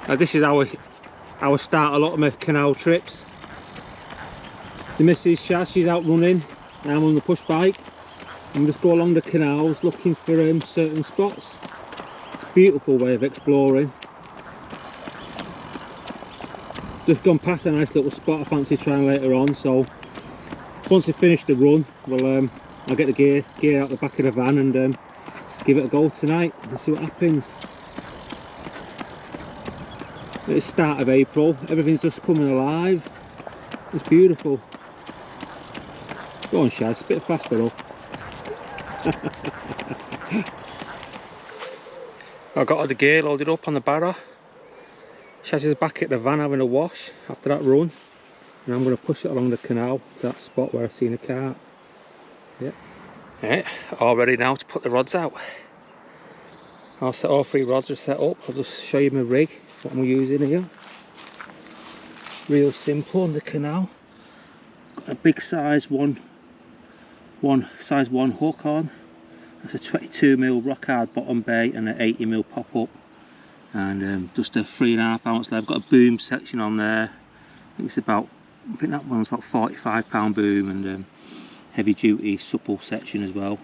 This is how I start a lot of my canal trips. The missus Shaz, she's out running and I'm on the push bike, and we just go along the canals looking for certain spots. It's a beautiful way of exploring. Just gone past a nice little spot I fancy trying later on, so once I finish the run, well, I'll get the gear out the back of the van and give it a go tonight and see what happens. It's the start of April, everything's just coming alive. It's beautiful. Go on Shaz, a bit faster love. I got all the gear loaded up on the barrow. Shaz is back at the van having a wash after that run, and I'm going to push it along the canal to that spot where I seen a carp. Yeah. Right, all ready now to put the rods out. All 3 rods are set up. I'll just show you my rig, what I'm using here. Real simple on the canal. Got a big size size 1 hook on. That's a 22mm rock hard bottom bait and an 80mm pop up, and just a 3.5 ounce lead. Got a boom section on there. I think that one's about £45 boom, and heavy duty supple section as well.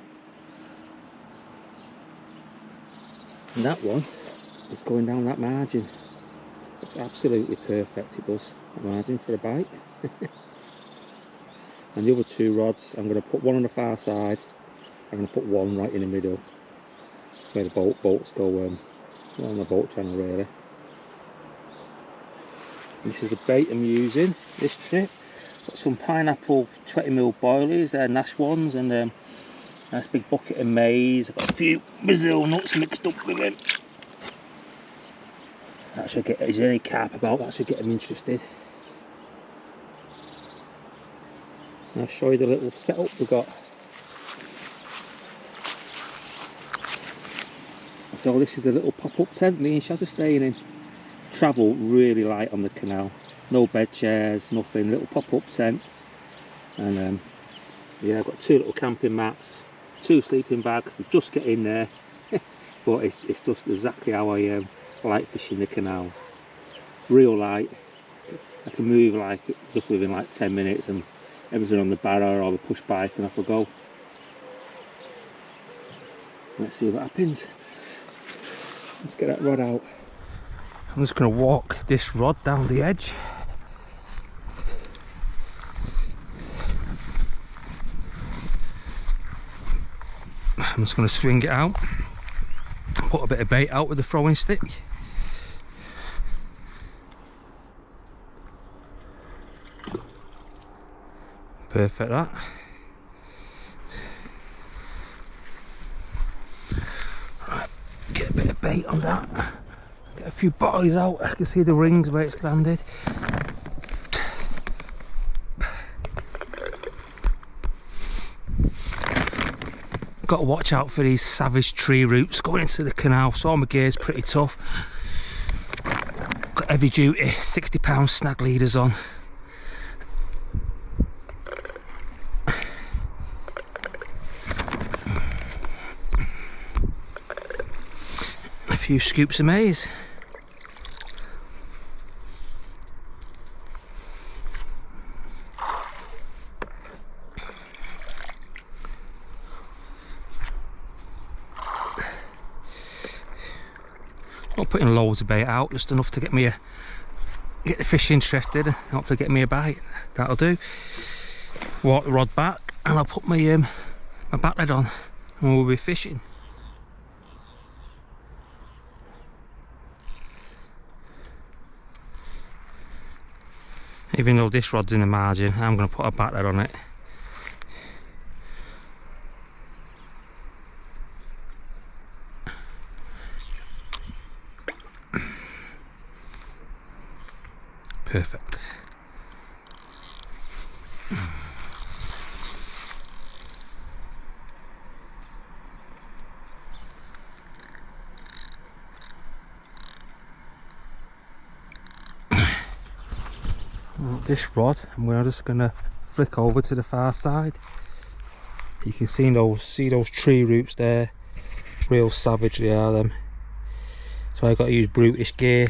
And that one is going down that margin. Looks absolutely perfect, it does, that margin for a bite. And the other 2 rods, I'm going to put one on the far side, I'm going to put one right in the middle where the boats go on the boat channel really. This is the bait I'm using this trip. Got some pineapple 20mm boilies, they're Nash ones, and nice big bucket of maize. I've got a few Brazil nuts mixed up with it. That should get, is there any carp about, that should get them interested. And I'll show you the little setup we've got. So this is the little pop-up tent me and Shaz are staying in. Travel really light on the canal. No bed chairs, nothing, little pop-up tent. And yeah, I've got 2 little camping mats, 2 sleeping bags. We just get in there. But it's just exactly how I like fishing the canals. Real light. I can move like just within like 10 minutes and everything on the barrow or the push bike and off I go. Let's see what happens. Let's get that rod out. I'm just going to walk this rod down the edge. I'm just going to swing it out, put a bit of bait out with the throwing stick. Perfect that. Right, get a bit of bait on that. Get a few bodies out. I can see the rings where it's landed. Got to watch out for these savage tree roots going into the canal, so all my gear's pretty tough. Got heavy duty 60-pound snag leaders on. A few scoops of maize. Not putting loads of bait out, just enough to get the fish interested, and hopefully get me a bite. That'll do. Walk the rod back and I'll put my my back lead on and we'll be fishing. Even though this rod's in the margin, I'm going to put a back lead on it. Perfect. This rod, I'm just going to flick over to the far side. You can see those tree roots there. Real savage they are, them. So I got to use brutish gear.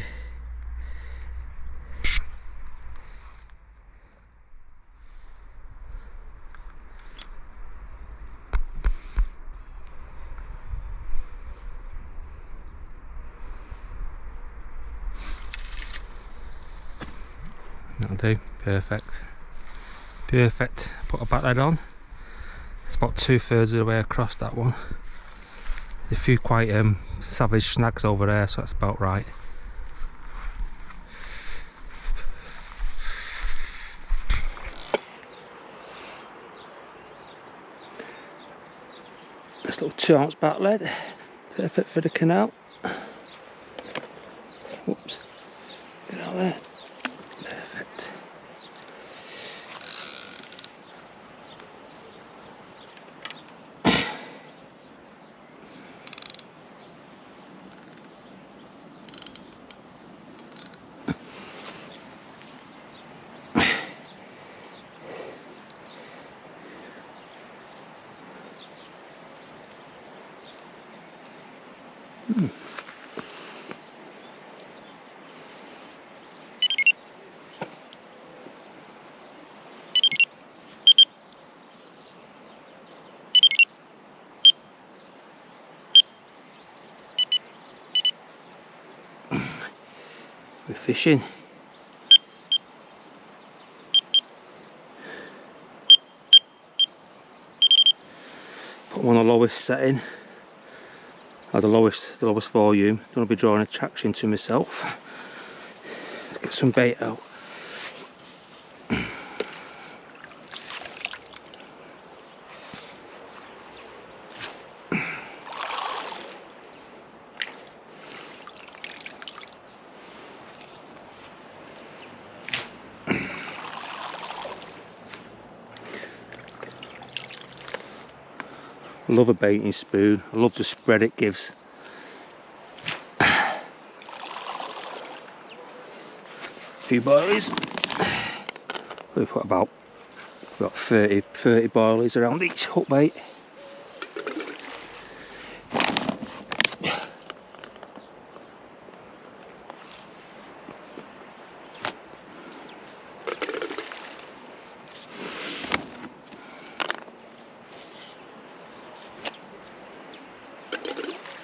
That'll do, perfect. Perfect. Put a back lead on. It's about 2/3 of the way across that one. A few quite savage snags over there, so that's about right. This little 2-ounce back lead, perfect for the canal. Whoops, get out there. Perfect. We're fishing. Put them on the lowest setting, or the lowest volume. Don't want to be drawing attraction to myself. Let's get some bait out. I love a baiting spoon. I love the spread it gives. A few boilies. We put about 30 boilies around each hook bait.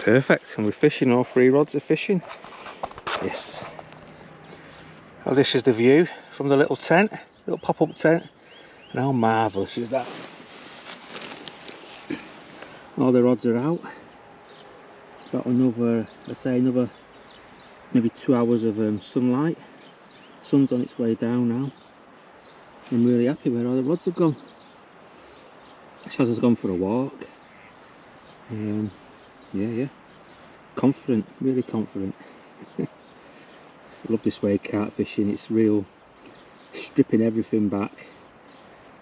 Perfect, and we're fishing. All 3 rods are fishing. Yes. Well, this is the view from the little tent, little pop-up tent, and how marvellous is that? All the rods are out. Got another, let's say another maybe 2 hours of sunlight. Sun's on its way down now. I'm really happy where all the rods have gone. Shaz has gone for a walk. Yeah, confident, really confident. I love this way of carp fishing. It's real, stripping everything back,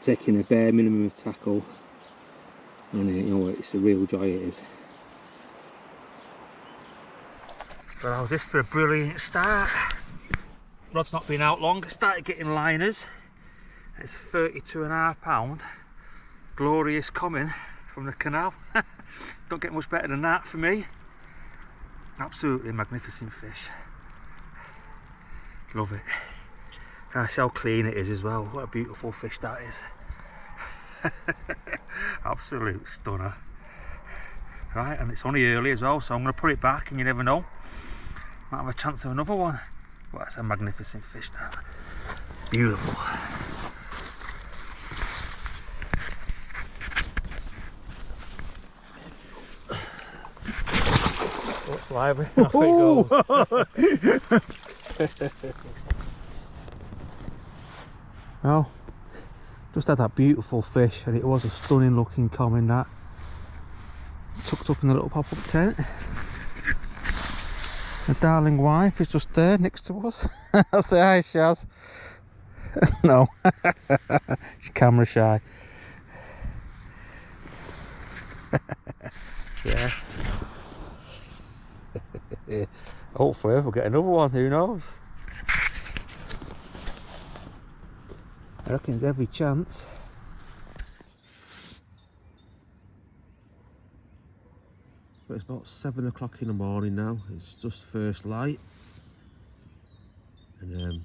taking a bare minimum of tackle, and you know, it's a real joy, it is. Well, how's this for a brilliant start? Rod's not been out long. I started getting liners. It's a 32.5 pound glorious common from the canal. Don't get much better than that for me. Absolutely magnificent fish. Love it. And I see how clean it is as well. What a beautiful fish that is. Absolute stunner. Right, and it's only early as well, so I'm going to put it back, and you never know, might have a chance of another one. But that's a magnificent fish, that. Beautiful. Lively. Off it goes. Well, just had that beautiful fish, and it was a stunning looking common, that. Tucked up in the little pop-up tent. My darling wife is just there next to us. I'll say hi, Shaz. No, she's camera shy. Yeah. Hopefully we'll get another one, who knows? I reckon there's every chance. But it's about 7 o'clock in the morning now. It's just first light, and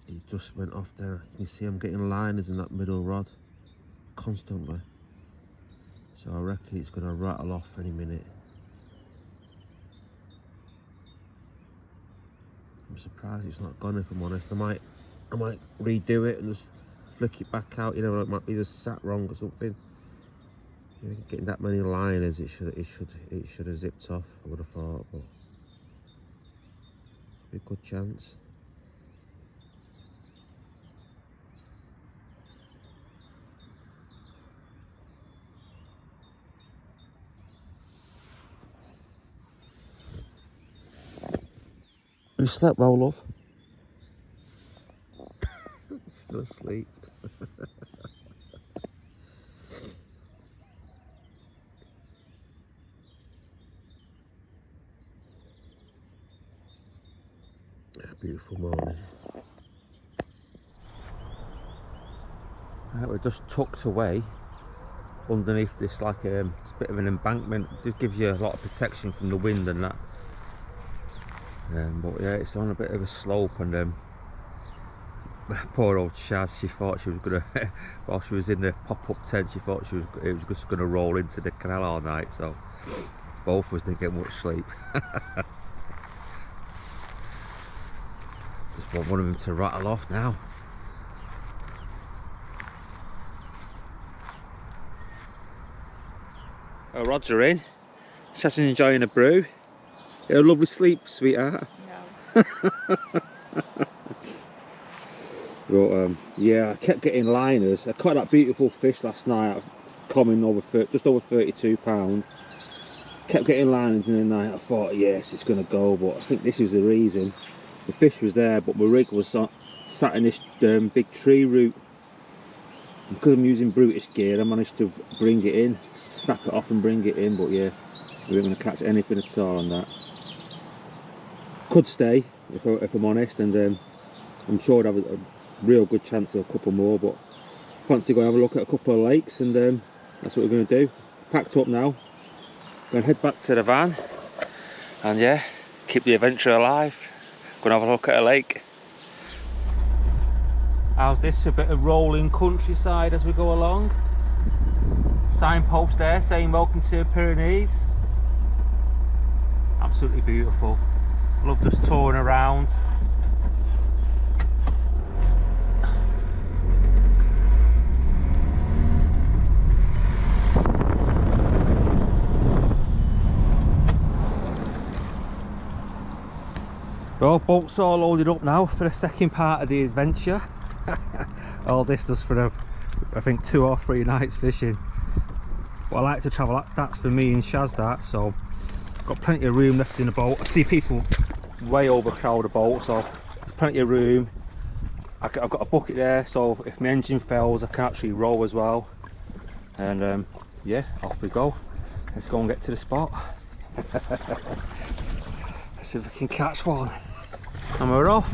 it just went off there. You can see I'm getting liners in that middle rod constantly, so I reckon it's going to rattle off any minute. I'm surprised it's not gone, if I'm honest. I might I might redo it and just flick it back out, you know, it might be just sat wrong or something. You know, getting that many liners, it should have zipped off, I would have thought, but it's a good chance. You slept well, love? Still asleep. Beautiful morning. We're just tucked away underneath this, like it's a bit of an embankment. It just gives you a lot of protection from the wind and that. But yeah, it's on a bit of a slope, and poor old Shaz, she thought she was gonna while she was in the pop-up tent, she thought it was just gonna roll into the canal all night, so both of us didn't get much sleep. Just want one of them to rattle off now. Oh, Rods are in. Shaz is enjoying a brew. You had a lovely sleep, sweetheart. No. But yeah, I kept getting liners. I caught that beautiful fish last night, coming over just over £32. Kept getting liners in the night. I thought, yes, it's going to go, but I think this was the reason. The fish was there, but my rig was sat in this big tree root. And because I'm using Brutish gear, I managed to bring it in, snap it off and bring it in, but yeah, we weren't going to catch anything at all on that. Could stay, if I'm honest, and I'm sure I'd have a real good chance of a couple more, but fancy going to have a look at a couple of lakes, and that's what we're going to do. Packed up now, going to head back to the van, and yeah, keep the adventure alive. Going to have a look at a lake. How's this? A bit of rolling countryside as we go along. Signpost there saying welcome to the Pyrenees. Absolutely beautiful. Love just touring around. Well, boat's all loaded up now for the second part of the adventure. All this just for I think 2 or 3 nights fishing. But I like to travel, that's for me and Shaz that, so got plenty of room left in the boat. I see people way overcrowd the boat, so plenty of room. I've got a bucket there, so if my engine fails I can actually row as well. And yeah, off we go. Let's go and get to the spot. Let's see if we can catch one. And we're off.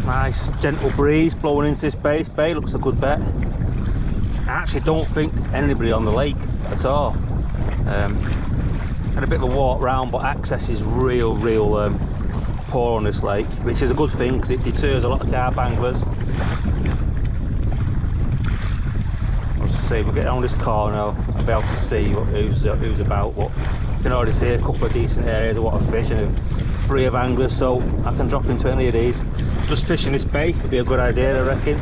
Nice gentle breeze blowing into this bay. Looks a good bet. I actually don't think there's anybody on the lake at all. Had a bit of a walk round, but access is real poor on this lake, which is a good thing because it deters a lot of carp anglers. Let's see, we'll get on this corner, I'll be able to see who's about, but you can already see a couple of decent areas of water fish and free of anglers, so I can drop into any of these. Just fishing this bay would be a good idea, I reckon.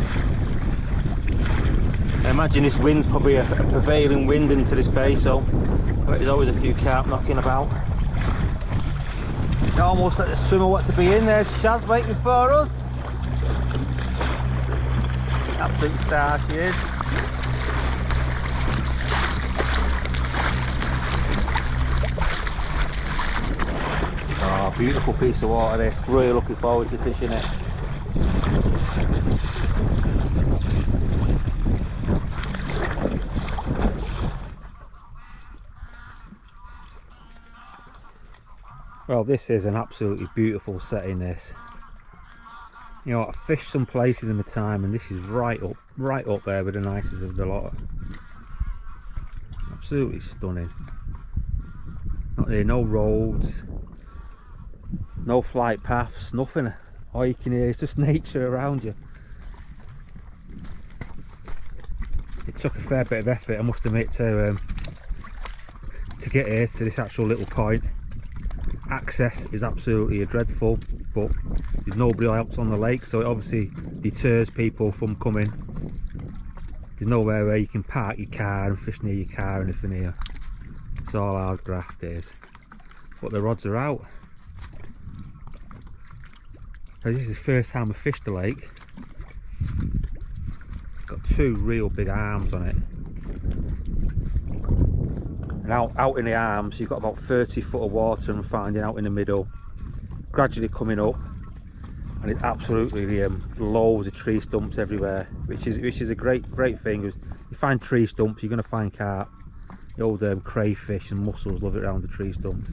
I imagine this wind's probably a prevailing wind into this bay, so there's always a few carp knocking about. It's almost like the swimmer what to be in. There's Shaz waiting for us. Absolute star she is. Oh, beautiful piece of water this. Really looking forward to fishing it. Well, this is an absolutely beautiful setting, this. You know, I've fished some places in my time and this is right up there with the nicest of the lot. Absolutely stunning. Not there, no roads, no flight paths, nothing. All you can hear is just nature around you. It took a fair bit of effort, I must admit, to get here to this actual little point. access is absolutely dreadful, but there's nobody else on the lake, so it obviously deters people from coming. There's nowhere where you can park your car and fish near your car or anything here. It's all hard graft is. But the rods are out. So this is the first time I've fished the lake. Got two real big arms on it. And out in the arms you've got about 30 foot of water and finding out in the middle. Gradually coming up. And it's absolutely loads of tree stumps everywhere, which is a great thing. You find tree stumps, you're going to find carp. The old crayfish and mussels love it around the tree stumps.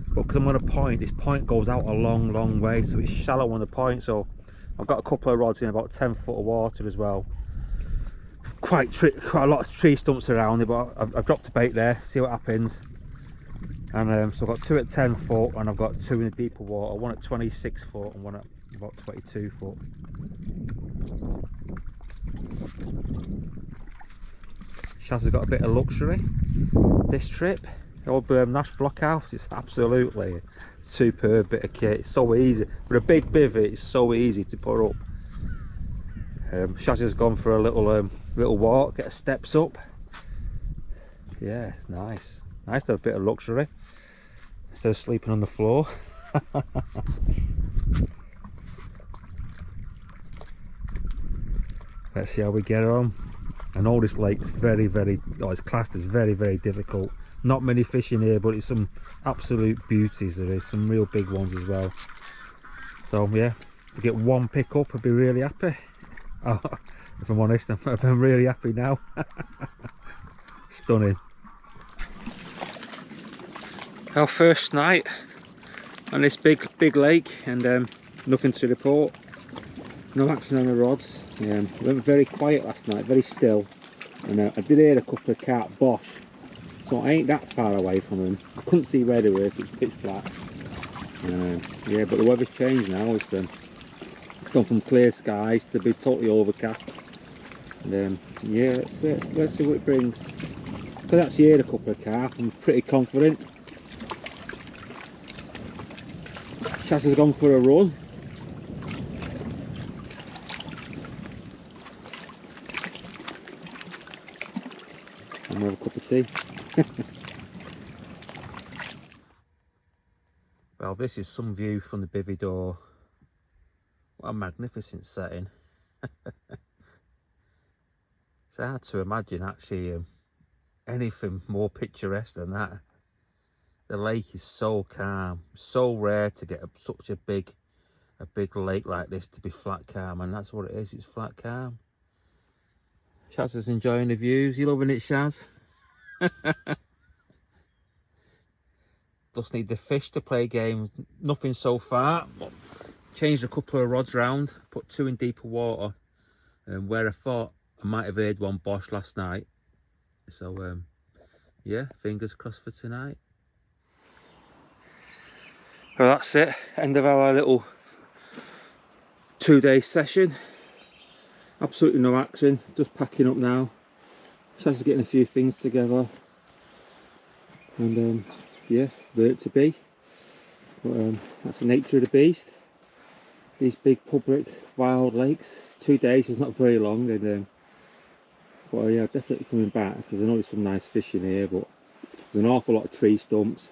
But because I'm on a point, this point goes out a long way, so it's shallow on the point. So I've got a couple of rods in about 10 foot of water as well. Quite a lot of tree stumps around it, but I've dropped a bait there, see what happens. And so I've got two at 10 foot and I've got two in the deeper water, one at 26 foot and one at about 22 foot. Shaz has got a bit of luxury this trip. The old Nash blockhouse, it's absolutely a superb bit of kit. It's so easy for a big bivvy, it's so easy to put up. Shaz has gone for a little walk, get her steps up. Yeah, nice to have a bit of luxury instead of sleeping on the floor. Let's see how we get on. I know this lake's it's classed as very difficult. Not many fish in here, but it's some absolute beauties. There is some real big ones as well. So yeah, if we get one pick up, I'd be really happy. Oh, if I'm honest, I'm really happy now. Stunning. Our first night on this big lake, and nothing to report. No action on the rods. It went very quiet last night, very still, and I did hear a couple of carp bosh, so I ain't that far away from them. I couldn't see where they were, it was pitch black. Yeah, but the weather's changed now. It's gone from clear skies to be totally overcast. And yeah, let's see what it brings. Because I actually heard a couple of carp, I'm pretty confident. Shaz has gone for a run. I'm gonna have a cup of tea. Well, this is some view from the bivvy door. What a magnificent setting. It's hard to imagine actually anything more picturesque than that. The lake is so calm, so rare to get such a big lake like this to be flat calm, and that's what it is, it's flat calm. Shaz is enjoying the views. You loving it, Shaz? Just need the fish to play games. Nothing so far, but changed a couple of rods round, put two in deeper water, where I thought I might have heard one bosh last night. So yeah, fingers crossed for tonight. Well, that's it, end of our little 2-day session. Absolutely no action, just packing up now. Just getting a few things together, and yeah, learnt to be. But that's the nature of the beast. These big public wild lakes. 2 days is not very long, and but yeah, definitely coming back because I know there's some nice fish in here, but there's an awful lot of tree stumps.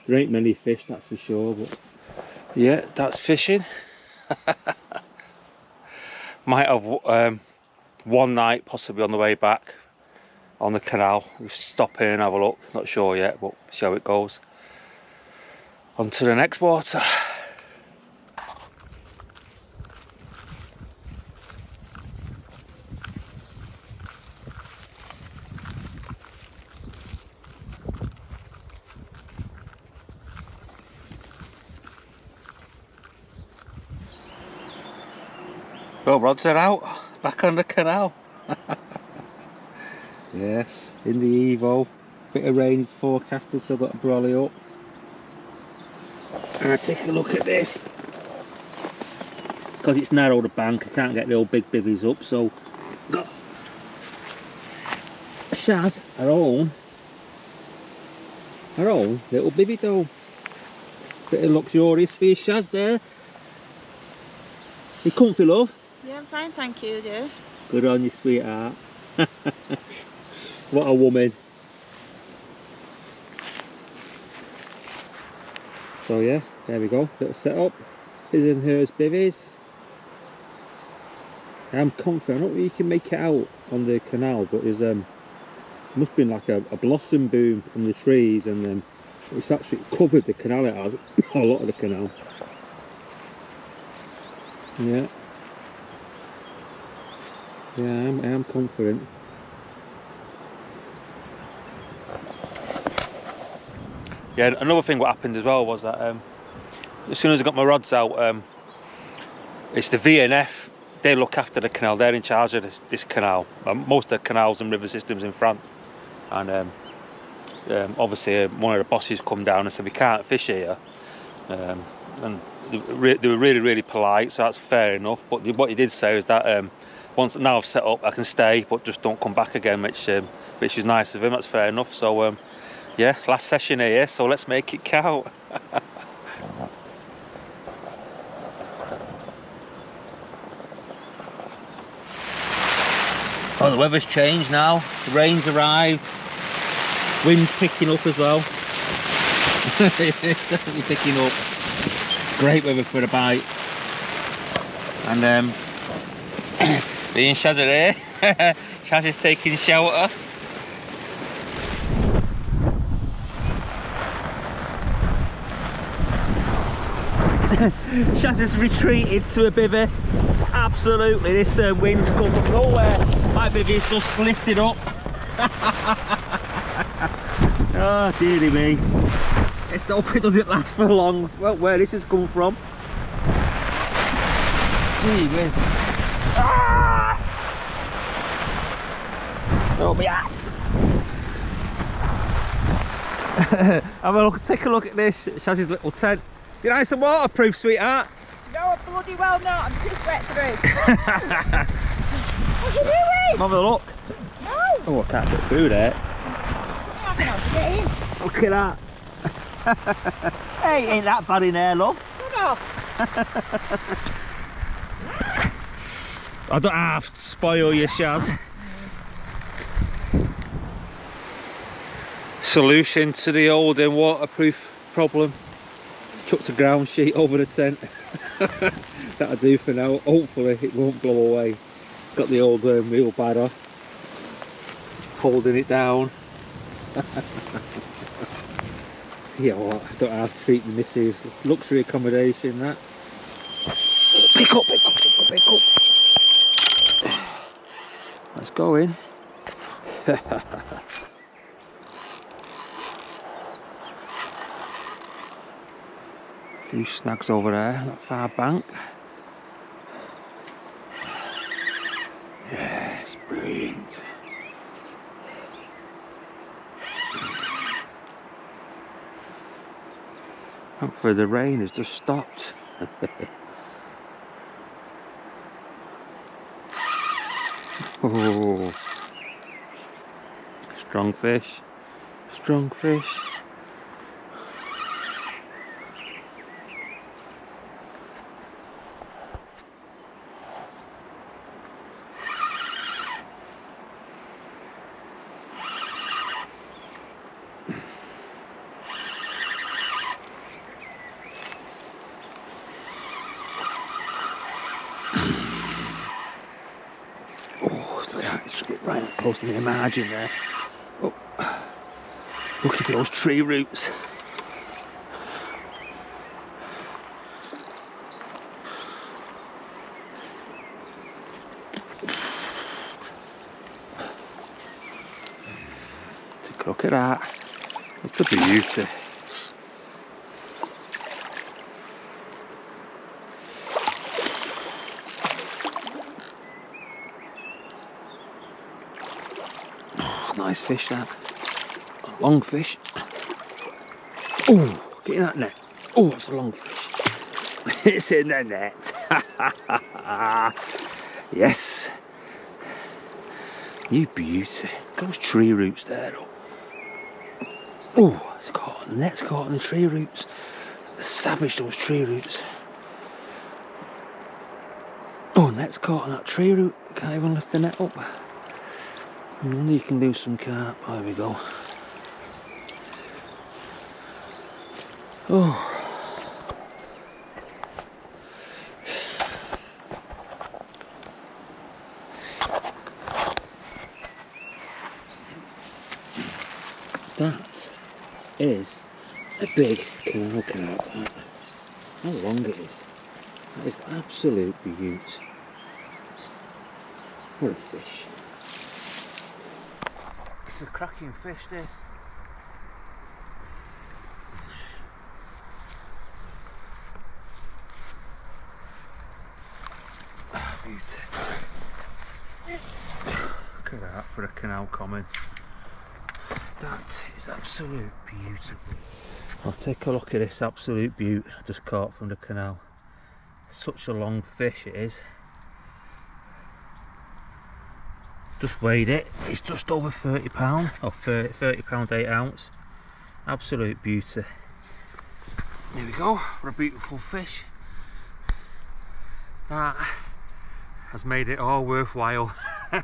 There ain't many fish, that's for sure, but yeah, that's fishing. Might have one night possibly on the way back on the canal. We'll stop here and have a look, not sure yet, but see how it goes. On to the next water. Well, rods are out, back on the canal. Yes, in the Evo. Bit of rain is forecasted, so I've got to brolly up. And I take a look at this. Because it's narrow the bank, I can't get the old big bivvies up, so got Shaz, our own little bivvy dough. Bit of luxurious for your Shaz there. You comfy, love? Yeah, I'm fine, thank you, dear. Good on you, sweetheart. What a woman. So yeah, there we go, little setup. His and hers bivvies. I'm confident, I don't know if you can make it out on the canal, but there's must have been like a blossom boom from the trees, and it's actually covered the canal, it has, a lot of the canal. Yeah. Yeah, I am confident. Yeah, another thing what happened as well was that as soon as I got my rods out, it's the VNF, they look after the canal, they're in charge of this canal. Most of the canals and river systems in France. And obviously one of the bosses come down and said we can't fish here. And they were really polite, so that's fair enough. But what he did say is that once now I've set up, I can stay, but just don't come back again, which is nice of him. That's fair enough. So yeah, last session here, so let's make it count. Oh, the weather's changed now. The rain's arrived. Wind's picking up as well. It's definitely picking up. Great weather for a bite. And me and Shaz are here. Shaz is taking shelter. Shaz has retreated to a bivvy. Absolutely, this wind's come from nowhere. My bivvy's just lifted up. Oh dearie me. Let's hope it doesn't last for long. Well, where this has come from. Gee whiz. Ah! Oh, my ass. Have a look, take a look at this. Shaz's little tent. Is it nice and waterproof, sweetheart? No, bloody well not. I'm too wet through. What are you doing? Have a look. No. Oh, I can't get through there. Get in. Look at that. Hey, ain't that bad in there, love. Shut off. I don't have to spoil you, Shaz. Solution to the old waterproof problem. Chucked a ground sheet over the tent. That'll do for now. Hopefully it won't blow away. Got the old wheelbarrow holding it down. Yeah, well, I don't have to treat the missus. Luxury accommodation, that. Pick up, pick up, pick up, pick up. Let's go in. A few snags over there, that far bank. Yes, brilliant. Hopefully the rain has just stopped. Oh, strong fish, strong fish. Just get right up close to the margin there. Oh, looking for those tree roots. Take a look at that. It's a beauty. Nice fish, that. Long fish. Oh, get in that net. Oh, that's a long fish. It's in the net. Yes. You beauty. Those tree roots there. Oh, it's caught on the net, it's caught on the tree roots. Savage, those tree roots. Oh, net's caught on that tree root. Can't even lift the net up. I wonder you can lose some carp. Oh, there we go. Oh. That is a big canal carp. How long it is. That is absolute beaut. What a fish. It's a cracking fish, this. Oh, beauty. Look at that for a canal common. That is absolute beautiful. I'll take a look at this absolute beaut I just caught from the canal. Such a long fish it is. Just weighed it, it's just over £30, or £30 8 ounce. Absolute beauty. There we go, what a beautiful fish. That has made it all worthwhile. A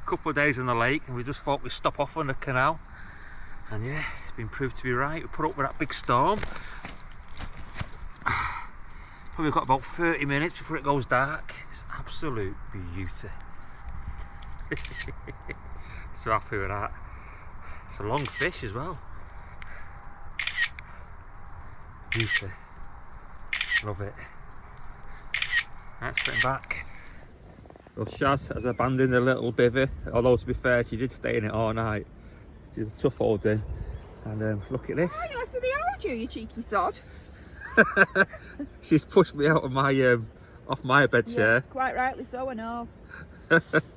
couple of days in the lake and we just thought we'd stop off on the canal. And yeah, it's been proved to be right. We put up with that big storm. Probably got about 30 minutes before it goes dark. It's absolute beauty. So happy with that. It's a long fish as well. Beauty. Love it. Let's put him back. Well, Shaz has abandoned the little bivvy, although to be fair, she did stay in it all night. She's a tough old day. And look at this. Oh, you left the old you cheeky sod. She's pushed me out of my off my bed chair. Yeah, quite rightly so, I know.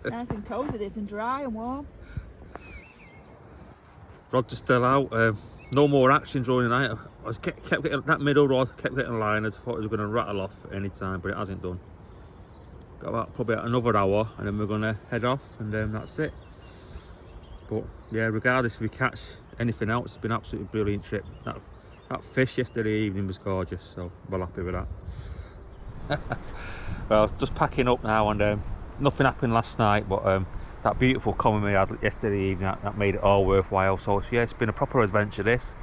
Nice and cosy, this and dry and warm. Rod's still out. No more action during the night. I kept getting that middle rod, kept getting line. I thought it was going to rattle off any time, but it hasn't done. Got about probably another hour, and then we're going to head off, and that's it. But yeah, regardless if we catch anything else, it's been an absolutely brilliant trip. That fish yesterday evening was gorgeous, so well happy with that. Well, just packing up now, and nothing happened last night, but that beautiful common we had yesterday evening, that made it all worthwhile. So yeah, it's been a proper adventure this.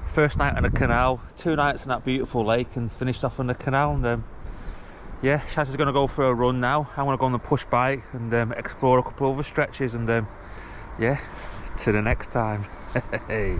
First night on the canal, 2 nights in that beautiful lake, and finished off on the canal. And yeah, Shaz is going to go for a run now. I'm going to go on the push bike and explore a couple of other stretches, and yeah, to the next time. Hey.